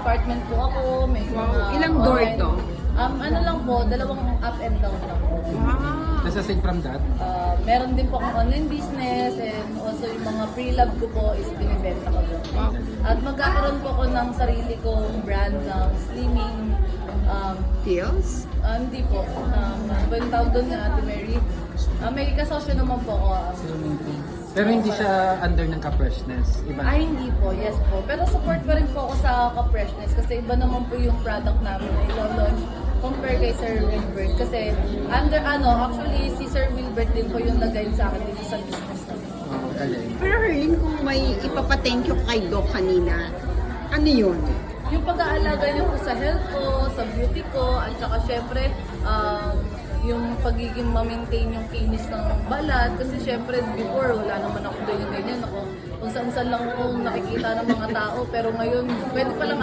apartment po ako, may mga Ilang door online- to? Ano lang po, dalawang up and down lang po. Wow. Aside from that, Meron din po akong online business and also yung mga pre-love ko po is binibenta ko po. Wow. At magkakaroon po ako ng sarili kong brand ng slimming. Pills? Hindi po. Ano ba yung tawag doon na Ate Mary? May kasosyo naman po ako. pero hindi siya under ng ka-freshness. Iba. Hindi po. Yes po. Pero support pa rin po ako sa ka-freshness kasi iba naman po yung product namin na ilo-launch compare kay Sir Wilbert. Kasi actually si Sir Wilbert din po yung nag-guide sa akin dito sa business namin. Oh, galing. Pero Herlin, kung may ipapa-thank you kay Doc kanina, ano yun? Yung pag-aalaga niyo po sa health ko, sa beauty ko, at saka syempre, yung pagiging ma-maintain yung kinis ng balat. Kasi syempre, before, wala naman ako ganyan-ganyan. Ako, kung saan-saan lang ako nakikita ng mga tao. Pero ngayon, pwede palang